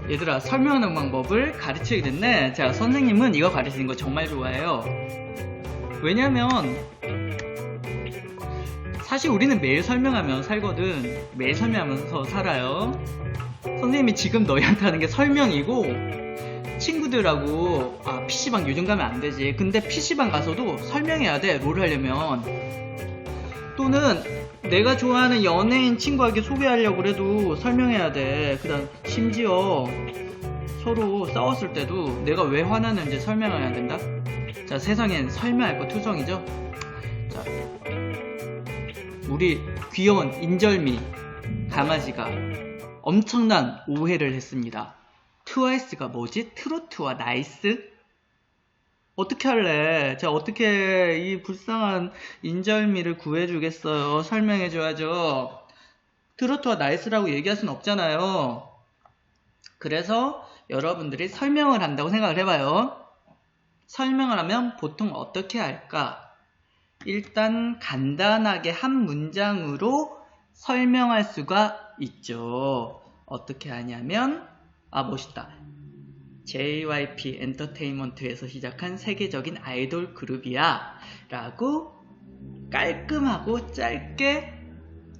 얘들아, 설명하는 방법을 가르치게 됐네. 자, 선생님은 이거 가르치는 거 정말 좋아해요. 왜냐면 사실 우리는 매일 설명하며 살거든. 매일 설명하면서 살아요. 선생님이 지금 너희한테 하는 게 설명이고, 친구들하고 PC방 요즘 가면 안 되지. 근데 PC방 가서도 설명해야 돼. 롤 하려면. 또는 내가 좋아하는 연예인 친구에게 소개하려고 그래도 설명해야 돼. 그다음 심지어 서로 싸웠을 때도 내가 왜 화나는지 설명해야 된다. 자, 세상엔 설명할 거 투성이죠. 자, 우리 귀여운 인절미 강아지가 엄청난 오해를 했습니다. 트와이스가 뭐지? 트로트와 나이스? 어떻게 할래? 자, 어떻게 이 불쌍한 인절미를 구해주겠어요? 설명해줘야죠. 트로트와 나이스라고 얘기할 순 없잖아요. 그래서 여러분들이 설명을 한다고 생각을 해봐요. 설명을 하면 보통 어떻게 할까? 일단 간단하게 한 문장으로 설명할 수가 있죠. 어떻게 하냐면 멋있다. JYP 엔터테인먼트에서 시작한 세계적인 아이돌 그룹이야 라고 깔끔하고 짧게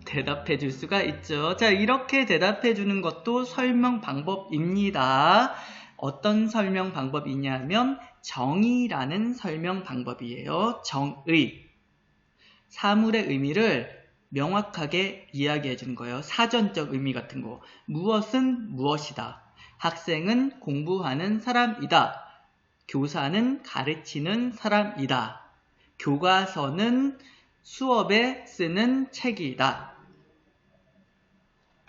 대답해 줄 수가 있죠. 자, 이렇게 대답해 주는 것도 설명 방법입니다. 어떤 설명 방법이냐면 정의라는 설명 방법이에요. 정의. 사물의 의미를 명확하게 이야기해 주는 거예요. 사전적 의미 같은 거. 무엇은 무엇이다. 학생은 공부하는 사람이다. 교사는 가르치는 사람이다. 교과서는 수업에 쓰는 책이다.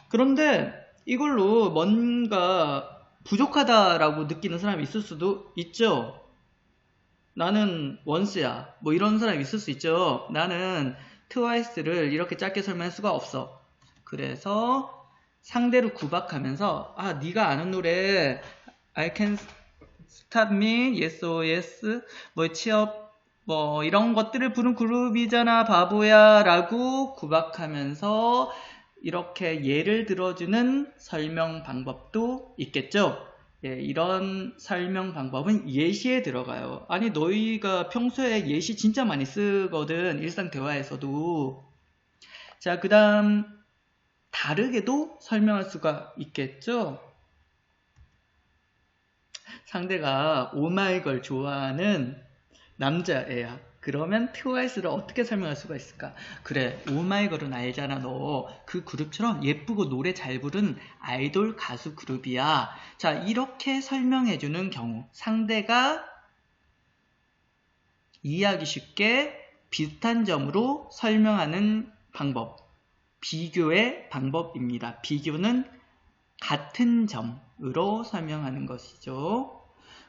그런데 이걸로 뭔가 부족하다라고 느끼는 사람이 있을 수도 있죠. 나는 원스야. 뭐 이런 사람이 있을 수 있죠. 나는 트와이스를 이렇게 짧게 설명할 수가 없어. 그래서 상대를 구박하면서 네가 아는 노래 I can start me, yes or yes, 뭐 취업 뭐 이런 것들을 부른 그룹이잖아 바보야 라고 구박하면서 이렇게 예를 들어주는 설명 방법도 있겠죠. 예, 이런 설명 방법은 예시에 들어가요. 아니 너희가 평소에 예시 진짜 많이 쓰거든. 일상 대화에서도. 자, 그 다음 다르게도 설명할 수가 있겠죠. 상대가 오마이걸 좋아하는 남자애야. 그러면 트와이스를 어떻게 설명할 수가 있을까? 그래, 오마이걸은 알잖아. 너 그 그룹처럼 예쁘고 노래 잘 부른 아이돌 가수 그룹이야. 자, 이렇게 설명해주는 경우 상대가 이해하기 쉽게 비슷한 점으로 설명하는 방법, 비교의 방법입니다. 비교는 같은 점으로 설명하는 것이죠.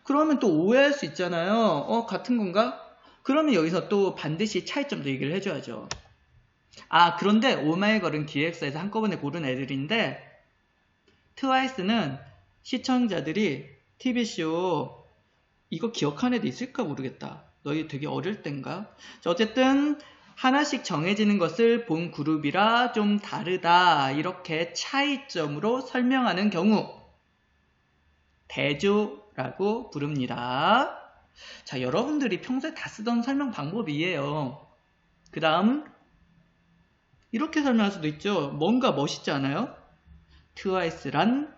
그러면 또 오해할 수 있잖아요. 같은 건가? 그러면 여기서 또 반드시 차이점도 얘기를 해줘야죠. 그런데 오마이걸은 기획사에서 한꺼번에 고른 애들인데 트와이스는 시청자들이 TV쇼 이거 기억하는 애도 있을까 모르겠다. 너희 되게 어릴 땐가? 자, 어쨌든 하나씩 정해지는 것을 본 그룹이라 좀 다르다. 이렇게 차이점으로 설명하는 경우 대조라고 부릅니다. 자, 여러분들이 평소에 다 쓰던 설명 방법이에요. 그 다음 이렇게 설명할 수도 있죠. 뭔가 멋있지 않아요? 트와이스란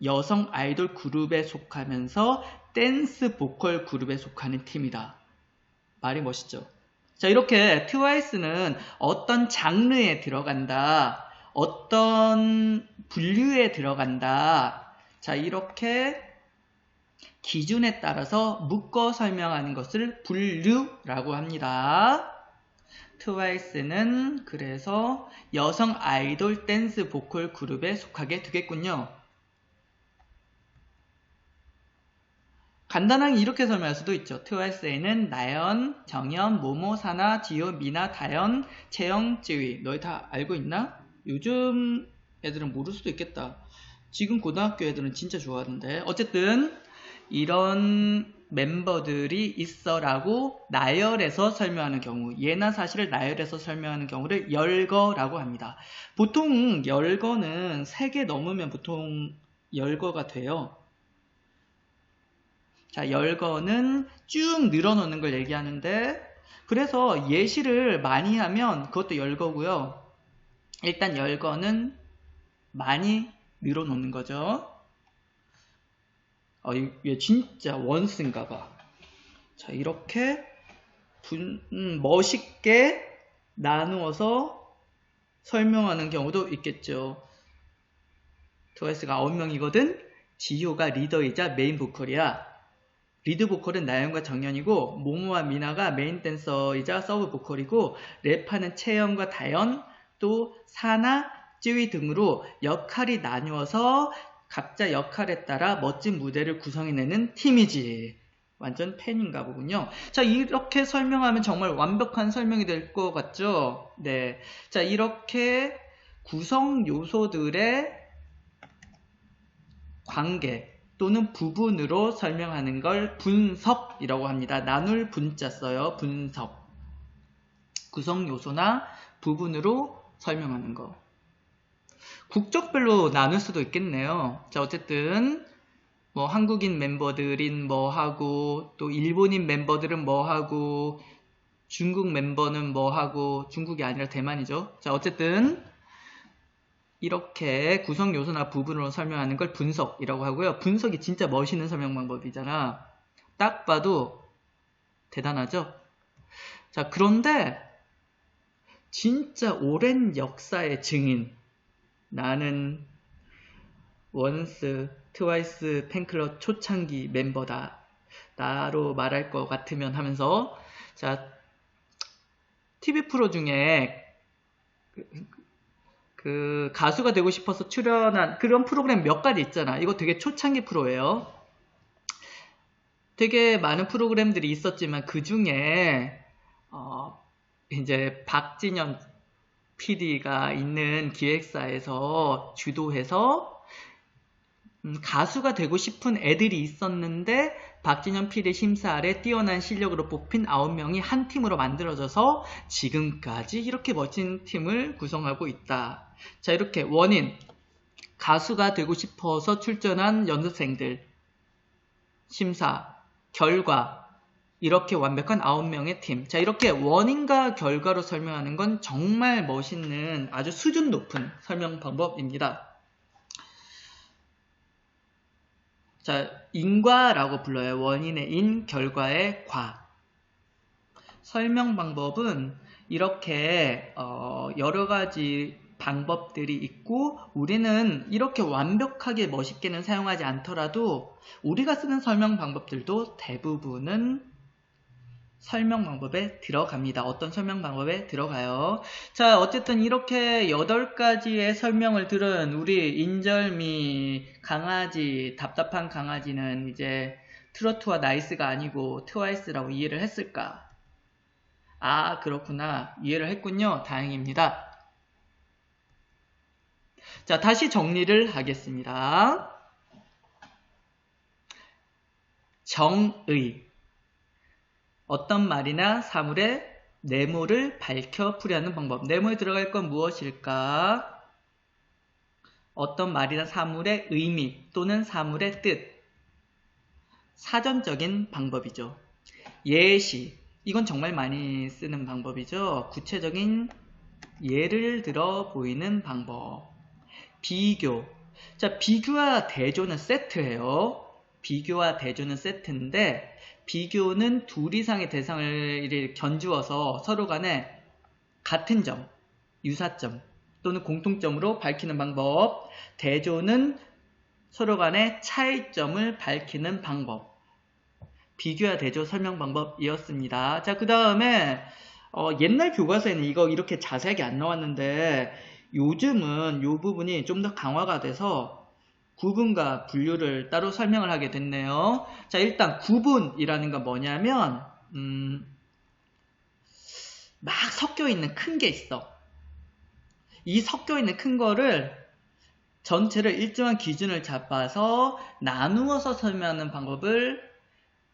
여성 아이돌 그룹에 속하면서 댄스 보컬 그룹에 속하는 팀이다. 말이 멋있죠. 자, 이렇게 트와이스는 어떤 장르에 들어간다. 어떤 분류에 들어간다. 자, 이렇게 기준에 따라서 묶어 설명하는 것을 분류라고 합니다. 트와이스는 그래서 여성 아이돌 댄스 보컬 그룹에 속하게 되겠군요. 간단하게 이렇게 설명할 수도 있죠. 트와이스에는 나연, 정연, 모모, 사나, 지효, 미나, 다연, 채영, 쯔위. 너희 다 알고 있나? 요즘 애들은 모를 수도 있겠다. 지금 고등학교 애들은 진짜 좋아하는데. 어쨌든 이런 멤버들이 있어라고 나열해서 설명하는 경우, 예나 사실을 나열해서 설명하는 경우를 열거라고 합니다. 보통 열거는 3개 넘으면 보통 열거가 돼요. 자, 열거는 쭉 늘어놓는 걸 얘기하는데, 그래서 예시를 많이 하면 그것도 열거고요. 일단 열거는 많이 늘어놓는 거죠. 얘 진짜 원스인가 봐. 자, 이렇게 멋있게 나누어서 설명하는 경우도 있겠죠. 트와이스가 9명이거든? 지효가 리더이자 메인 보컬이야. 리드 보컬은 나연과 정연이고, 모모와 미나가 메인 댄서이자 서브 보컬이고, 랩하는 채영과 다연, 또 사나, 쯔위 등으로 역할이 나누어서 각자 역할에 따라 멋진 무대를 구성해내는 팀이지. 완전 팬인가 보군요. 자, 이렇게 설명하면 정말 완벽한 설명이 될 것 같죠? 네. 자, 이렇게 구성 요소들의 관계 또는 부분으로 설명하는 걸 분석이라고 합니다. 나눌 분자 써요. 분석. 구성 요소나 부분으로 설명하는 거. 국적별로 나눌 수도 있겠네요. 자, 어쨌든 뭐 한국인 멤버들인 뭐 하고, 또 일본인 멤버들은 뭐 하고, 중국 멤버는 뭐 하고, 중국이 아니라 대만이죠. 자, 어쨌든 이렇게 구성 요소나 부분으로 설명하는 걸 분석이라고 하고요. 분석이 진짜 멋있는 설명 방법이잖아. 딱 봐도 대단하죠? 자, 그런데 진짜 오랜 역사의 증인, 나는 원스, 트와이스 팬클럽 초창기 멤버다. 나로 말할 것 같으면 하면서, 자, TV 프로 중에 그 가수가 되고 싶어서 출연한 그런 프로그램 몇 가지 있잖아. 이거 되게 초창기 프로예요. 되게 많은 프로그램들이 있었지만 그 중에 이제 박진현 PD가 있는 기획사에서 주도해서 가수가 되고 싶은 애들이 있었는데 박진현 PD 심사 아래 뛰어난 실력으로 뽑힌 9명이 한 팀으로 만들어져서 지금까지 이렇게 멋진 팀을 구성하고 있다. 자, 이렇게 원인, 가수가 되고 싶어서 출전한 연습생들, 심사, 결과, 이렇게 완벽한 9명의 팀. 자, 이렇게 원인과 결과로 설명하는 건 정말 멋있는 아주 수준 높은 설명 방법입니다. 자, 인과라고 불러요. 원인의 인, 결과의 과. 설명 방법은 이렇게 여러 가지 방법들이 있고, 우리는 이렇게 완벽하게 멋있게는 사용하지 않더라도 우리가 쓰는 설명 방법들도 대부분은 설명 방법에 들어갑니다. 어떤 설명 방법에 들어가요. 자, 어쨌든 이렇게 8가지의 설명을 들은 우리 인절미 강아지, 답답한 강아지는 이제 트로트와 나이스가 아니고 트와이스라고 이해를 했을까? 아, 그렇구나. 이해를 했군요. 다행입니다. 자, 다시 정리를 하겠습니다. 정의. 어떤 말이나 사물의 내모를 밝혀 풀이하는 방법. 내모에 들어갈 건 무엇일까? 어떤 말이나 사물의 의미 또는 사물의 뜻. 사전적인 방법이죠. 예시. 이건 정말 많이 쓰는 방법이죠. 구체적인 예를 들어 보이는 방법. 비교. 자, 비교와 대조는 세트예요. 비교와 대조는 세트인데, 비교는 둘 이상의 대상을 견주어서 서로 간에 같은 점, 유사점 또는 공통점으로 밝히는 방법. 대조는 서로 간의 차이점을 밝히는 방법. 비교와 대조 설명 방법이었습니다. 자, 그 다음에 옛날 교과서에는 이거 이렇게 자세하게 안 나왔는데 요즘은 이 부분이 좀 더 강화가 돼서 구분과 분류를 따로 설명을 하게 됐네요. 자, 일단 구분이라는 건 뭐냐면 막 섞여 있는 큰 게 있어. 이 섞여 있는 큰 거를 전체를 일정한 기준을 잡아서 나누어서 설명하는 방법을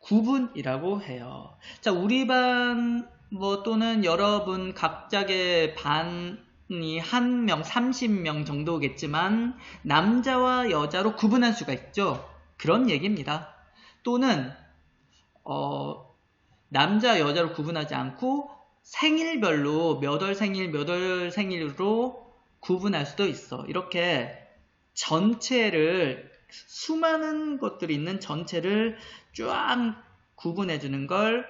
구분이라고 해요. 자, 우리 반 뭐 또는 여러분 각자의 반이 한 명, 30명 정도겠지만 남자와 여자로 구분할 수가 있죠. 그런 얘기입니다. 또는 남자, 여자로 구분하지 않고 생일별로 몇 월 생일, 몇 월 생일로 구분할 수도 있어. 이렇게 전체를, 수많은 것들이 있는 전체를 쫙 구분해주는 걸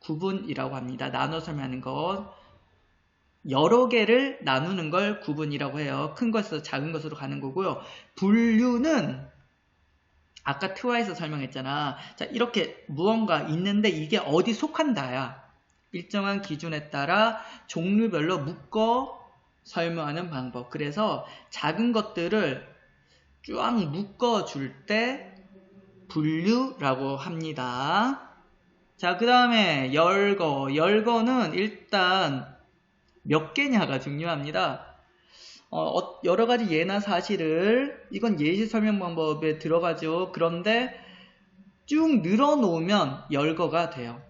구분이라고 합니다. 나눠 설명하는 것. 여러 개를 나누는 걸 구분이라고 해요. 큰 것에서 작은 것으로 가는 거고요. 분류는 아까 트와이스 설명했잖아. 자, 이렇게 무언가 있는데 이게 어디 속한다야. 일정한 기준에 따라 종류별로 묶어 설명하는 방법. 그래서 작은 것들을 쫙 묶어줄 때 분류라고 합니다. 자, 그 다음에 열거. 열거는 일단 몇 개냐가 중요합니다. 여러 가지 예나 사실을, 이건 예시 설명 방법에 들어가죠. 그런데 쭉 늘어놓으면 열거가 돼요.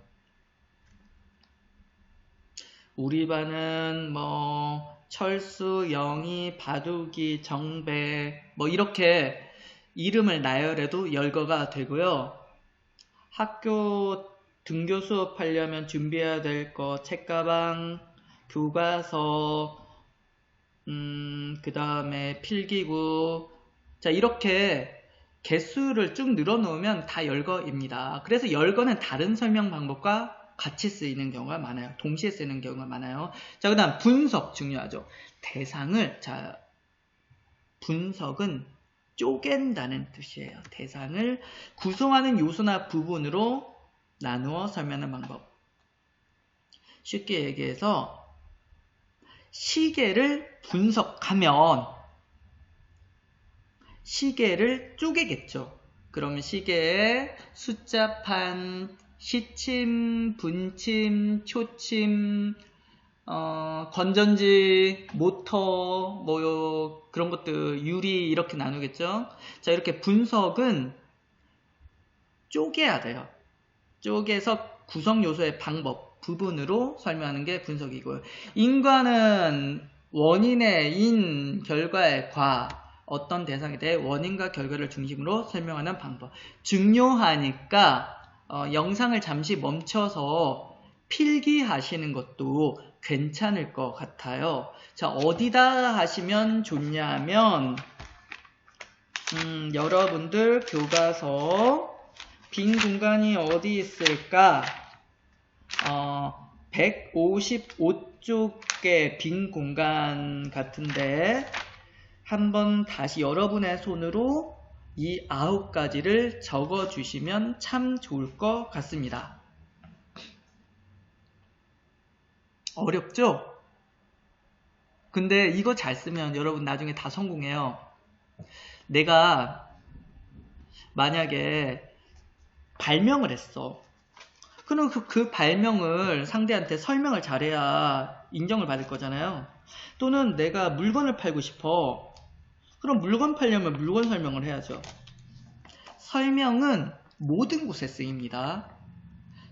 우리 반은 뭐 철수, 영희, 바둑이, 정배 뭐 이렇게 이름을 나열해도 열거가 되고요. 학교 등교 수업하려면 준비해야 될 거, 책가방, 교과서, 그 다음에 필기구. 자, 이렇게 개수를 쭉 늘어놓으면 다 열거입니다. 그래서 열거는 다른 설명 방법과 같이 쓰이는 경우가 많아요. 동시에 쓰이는 경우가 많아요. 자, 그 다음 분석 중요하죠. 대상을, 자, 분석은 쪼갠다는 뜻이에요. 대상을 구성하는 요소나 부분으로 나누어 설명하는 방법. 쉽게 얘기해서 시계를 분석하면 시계를 쪼개겠죠. 그러면 시계에 숫자판, 시침, 분침, 초침, 건전지, 모터, 뭐 그런 것들, 유리 이렇게 나누겠죠. 자, 이렇게 분석은 쪼개야 돼요. 쪼개서 구성 요소의 방법, 부분으로 설명하는 게 분석이고요. 인과는 원인의 인, 결과의 과, 어떤 대상에 대해 원인과 결과를 중심으로 설명하는 방법. 중요하니까 영상을 잠시 멈춰서 필기하시는 것도 괜찮을 것 같아요. 자, 어디다 하시면 좋냐면 여러분들 교과서 빈 공간이 어디 있을까? 155쪽의 빈 공간 같은데 한번 다시 여러분의 손으로 이 9가지를 적어주시면 참 좋을 것 같습니다. 어렵죠? 근데 이거 잘 쓰면 여러분 나중에 다 성공해요. 내가 만약에 발명을 했어. 그럼 그 발명을 상대한테 설명을 잘해야 인정을 받을 거잖아요. 또는 내가 물건을 팔고 싶어. 그럼 물건 팔려면 물건 설명을 해야죠. 설명은 모든 곳에 쓰입니다.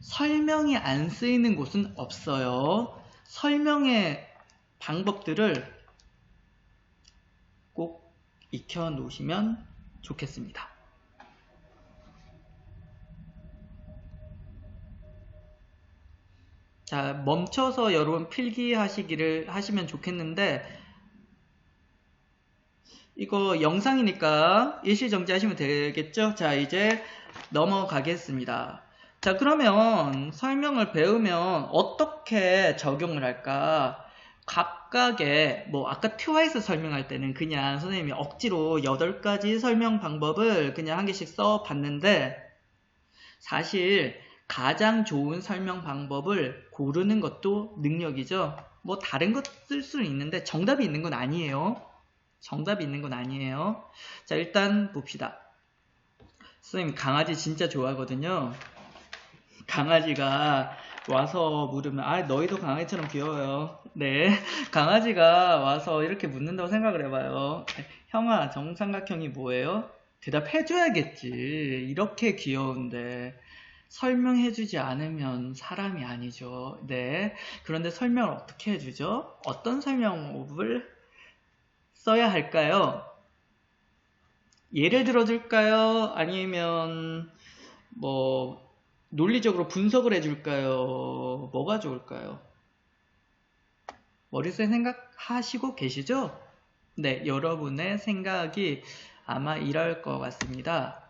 설명이 안 쓰이는 곳은 없어요. 설명의 방법들을 꼭 익혀 놓으시면 좋겠습니다. 자, 멈춰서 여러분 필기하시기를 하시면 좋겠는데 이거 영상이니까 일시정지 하시면 되겠죠? 자, 이제 넘어가겠습니다. 자, 그러면 설명을 배우면 어떻게 적용을 할까? 각각의 뭐 아까 트와이스 설명할 때는 그냥 선생님이 억지로 8가지 설명 방법을 그냥 한 개씩 써봤는데 사실 가장 좋은 설명 방법을 고르는 것도 능력이죠. 뭐 다른 것 쓸 수는 있는데 정답이 있는 건 아니에요. 정답이 있는 건 아니에요. 자, 일단 봅시다. 선생님 강아지 진짜 좋아하거든요. 강아지가 와서 물으면 너희도 강아지처럼 귀여워요. 네, 강아지가 와서 이렇게 묻는다고 생각을 해봐요. 형아, 정삼각형이 뭐예요? 대답해줘야겠지. 이렇게 귀여운데. 설명해주지 않으면 사람이 아니죠. 네. 그런데 설명을 어떻게 해주죠? 어떤 설명법을 써야 할까요? 예를 들어줄까요? 아니면 뭐 논리적으로 분석을 해줄까요? 뭐가 좋을까요? 머릿속에 생각하시고 계시죠? 네, 여러분의 생각이 아마 이럴 것 같습니다.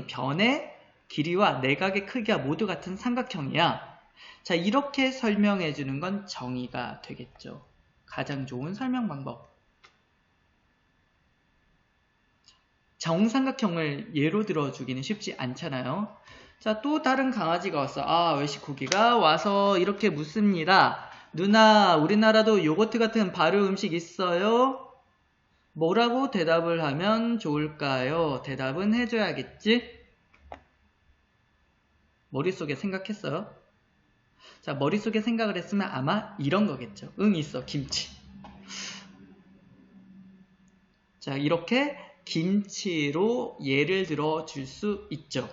변의 길이와 내각의 크기가 모두 같은 삼각형이야. 자, 이렇게 설명해 주는 건 정의가 되겠죠. 가장 좋은 설명 방법. 정삼각형을 예로 들어주기는 쉽지 않잖아요. 자, 또 다른 강아지가 왔어. 외식쿠키가 와서 이렇게 묻습니다. 누나, 우리나라도 요거트 같은 발효 음식 있어요? 뭐라고 대답을 하면 좋을까요? 대답은 해줘야겠지? 머릿속에 생각했어요? 자, 머릿속에 생각을 했으면 아마 이런 거겠죠. 있어. 김치. 자, 이렇게 김치로 예를 들어 줄 수 있죠.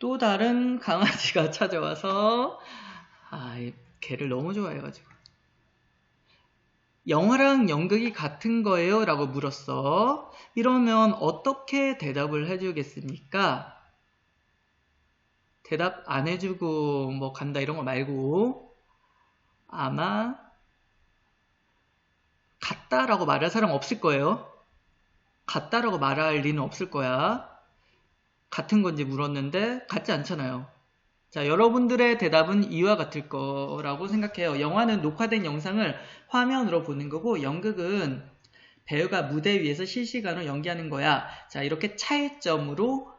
또 다른 강아지가 찾아와서 걔를 너무 좋아해가지고 영화랑 연극이 같은 거예요? 라고 물었어. 이러면 어떻게 대답을 해주겠습니까? 대답 안 해주고 뭐 간다 이런 거 말고 아마 같다라고 말할 사람 없을 거예요. 같다라고 말할 리는 없을 거야. 같은 건지 물었는데 같지 않잖아요. 자, 여러분들의 대답은 이와 같을 거라고 생각해요. 영화는 녹화된 영상을 화면으로 보는 거고 연극은 배우가 무대 위에서 실시간으로 연기하는 거야. 자, 이렇게 차이점으로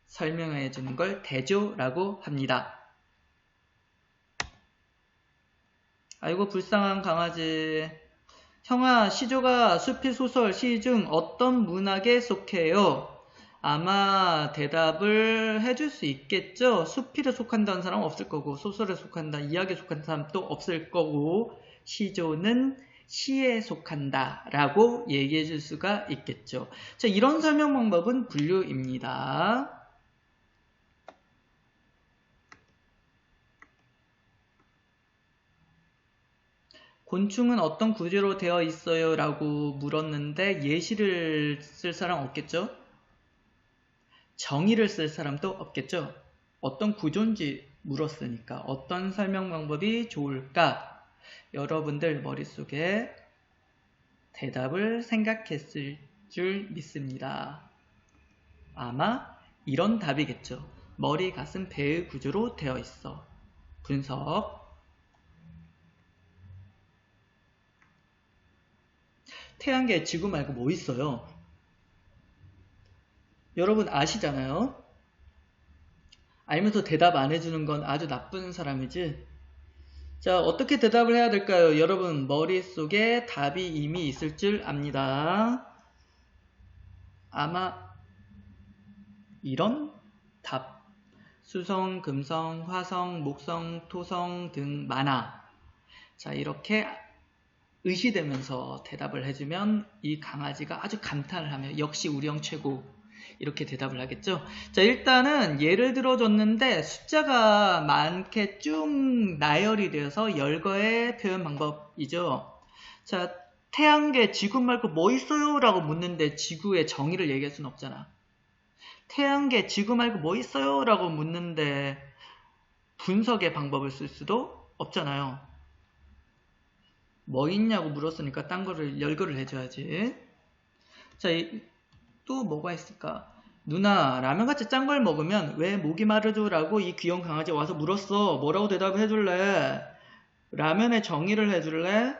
설명해 주는 걸 대조라고 합니다. 아이고 불쌍한 강아지. 형아, 시조가 수필, 소설, 시 중 어떤 문학에 속해요? 아마 대답을 해줄 수 있겠죠? 수필에 속한다는 사람은 없을 거고 소설에 속한다, 이야기에 속한다는 사람도 없을 거고 시조는 시에 속한다 라고 얘기해 줄 수가 있겠죠. 자, 이런 설명 방법은 분류입니다. 곤충은 어떤 구조로 되어 있어요? 라고 물었는데 예시를 쓸 사람 없겠죠? 정의를 쓸 사람도 없겠죠? 어떤 구조인지 물었으니까 어떤 설명 방법이 좋을까? 여러분들 머릿속에 대답을 생각했을 줄 믿습니다. 아마 이런 답이겠죠. 머리, 가슴, 배의 구조로 되어 있어. 분석. 태양계 지구 말고 뭐 있어요? 여러분 아시잖아요? 알면서 대답 안 해주는 건 아주 나쁜 사람이지. 자, 어떻게 대답을 해야 될까요? 여러분 머릿속에 답이 이미 있을 줄 압니다. 아마 이런 답. 수성, 금성, 화성, 목성, 토성 등 많아. 자, 이렇게 의시되면서 대답을 해주면 이 강아지가 아주 감탄을 하며 역시 우리 형 최고 이렇게 대답을 하겠죠. 자, 일단은 예를 들어줬는데 숫자가 많게 쭉 나열이 되어서 열거의 표현 방법이죠. 자, 태양계 지구 말고 뭐 있어요? 라고 묻는데 지구의 정의를 얘기할 수는 없잖아. 태양계 지구 말고 뭐 있어요? 라고 묻는데 분석의 방법을 쓸 수도 없잖아요. 뭐 있냐고 물었으니까 딴 거를 열거를 해줘야지. 자, 또 뭐가 있을까? 누나, 라면같이 짠 걸 먹으면 왜 목이 마르죠? 라고 이 귀여운 강아지 와서 물었어. 뭐라고 대답을 해줄래? 라면의 정의를 해줄래?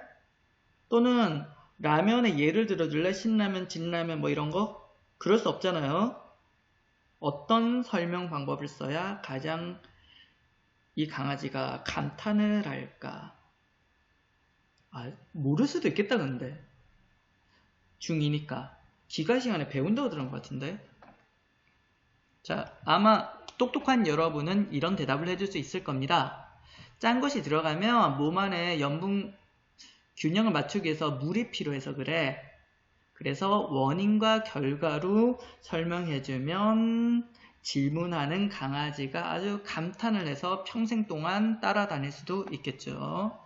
또는 라면의 예를 들어줄래? 신라면, 진라면 뭐 이런 거? 그럴 수 없잖아요. 어떤 설명 방법을 써야 가장 이 강아지가 감탄을 할까? 모를 수도 있겠다 근데 중2니까 기가 시간에 배운다고 들은 것 같은데. 자, 아마 똑똑한 여러분은 이런 대답을 해줄 수 있을 겁니다. 짠 것이 들어가면 몸 안에 염분 균형을 맞추기 위해서 물이 필요해서 그래. 그래서 원인과 결과로 설명해주면 질문하는 강아지가 아주 감탄을 해서 평생 동안 따라다닐 수도 있겠죠.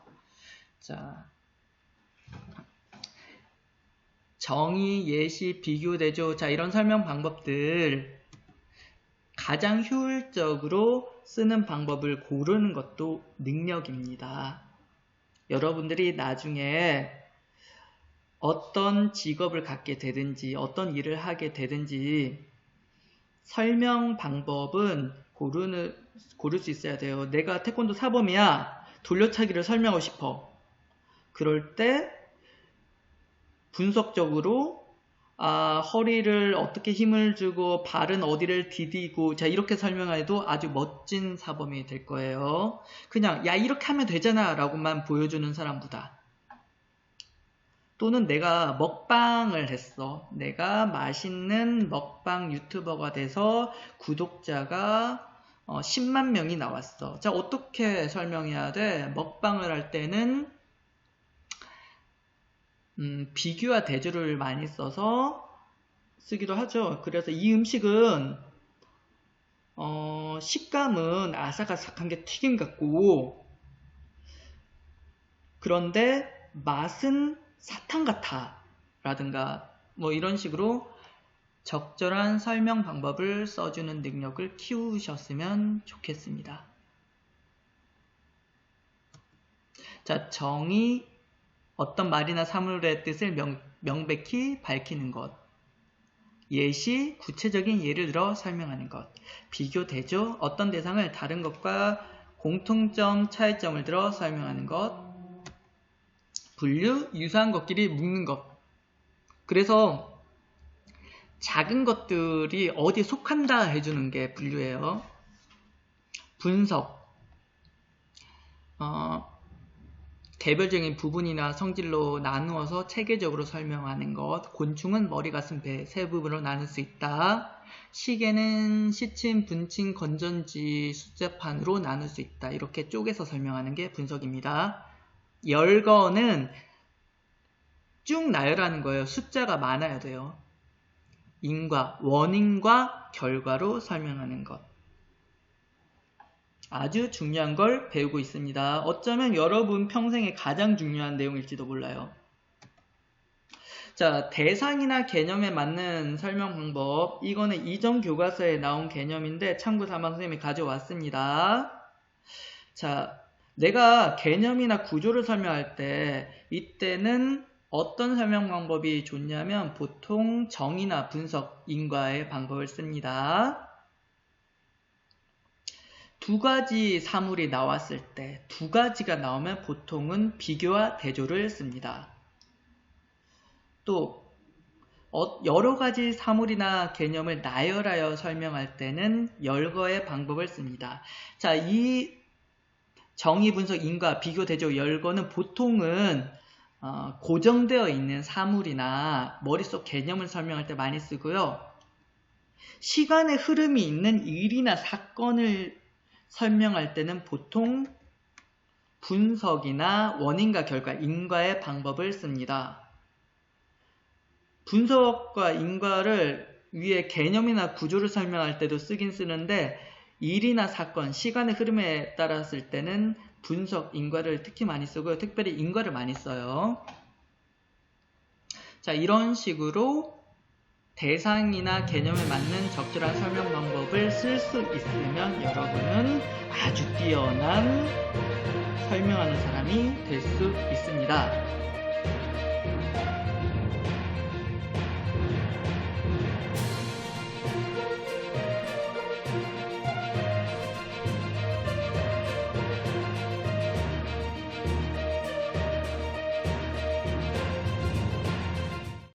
자, 정의, 예시, 비교, 대조, 자, 이런 설명 방법들 가장 효율적으로 쓰는 방법을 고르는 것도 능력입니다. 여러분들이 나중에 어떤 직업을 갖게 되든지 어떤 일을 하게 되든지 설명 방법은 고를 수 있어야 돼요. 내가 태권도 사범이야. 돌려차기를 설명하고 싶어. 그럴 때 분석적으로 허리를 어떻게 힘을 주고 발은 어디를 디디고 자 이렇게 설명해도 아주 멋진 사범이 될 거예요. 그냥 야 이렇게 하면 되잖아 라고만 보여주는 사람보다 또는 내가 먹방을 했어. 내가 맛있는 먹방 유튜버가 돼서 구독자가 10만 명이 나왔어. 자 어떻게 설명해야 돼? 먹방을 할 때는 비교와 대조를 많이 써서 쓰기도 하죠. 그래서 이 음식은 식감은 아삭아삭한 게 튀김 같고 그런데 맛은 사탕 같아 라든가 뭐 이런 식으로 적절한 설명 방법을 써주는 능력을 키우셨으면 좋겠습니다. 자, 정의 어떤 말이나 사물의 뜻을 명백히 밝히는 것. 예시, 구체적인 예를 들어 설명하는 것. 비교, 대조, 어떤 대상을 다른 것과 공통점, 차이점을 들어 설명하는 것. 분류, 유사한 것끼리 묶는 것. 그래서 작은 것들이 어디에 속한다 해주는 게 분류예요. 분석. 개별적인 부분이나 성질로 나누어서 체계적으로 설명하는 것. 곤충은 머리, 가슴, 배 세 부분으로 나눌 수 있다. 시계는 시침, 분침, 건전지, 숫자판으로 나눌 수 있다. 이렇게 쪼개서 설명하는 게 분석입니다. 열거는 쭉 나열하는 거예요. 숫자가 많아야 돼요. 인과, 원인과 결과로 설명하는 것. 아주 중요한 걸 배우고 있습니다. 어쩌면 여러분 평생에 가장 중요한 내용일지도 몰라요. 자, 대상이나 개념에 맞는 설명 방법. 이거는 이전 교과서에 나온 개념인데 참고 삼아 선생님이 가져왔습니다. 자, 내가 개념이나 구조를 설명할 때 이때는 어떤 설명 방법이 좋냐면 보통 정의나 분석, 인과의 방법을 씁니다. 두 가지 사물이 나왔을 때 두 가지가 나오면 보통은 비교와 대조를 씁니다. 또 여러 가지 사물이나 개념을 나열하여 설명할 때는 열거의 방법을 씁니다. 자, 이 정의, 분석, 인과, 비교, 대조, 열거는 보통은 고정되어 있는 사물이나 머릿속 개념을 설명할 때 많이 쓰고요. 시간의 흐름이 있는 일이나 사건을 설명할 때는 보통 분석이나 원인과 결과, 인과의 방법을 씁니다. 분석과 인과를 위에 개념이나 구조를 설명할 때도 쓰긴 쓰는데 일이나 사건, 시간의 흐름에 따라 쓸 때는 분석, 인과를 특히 많이 쓰고요. 특별히 인과를 많이 써요. 자, 이런 식으로 대상이나 개념에 맞는 적절한 설명 방법을 쓸 수 있으면 여러분은 아주 뛰어난 설명하는 사람이 될 수 있습니다.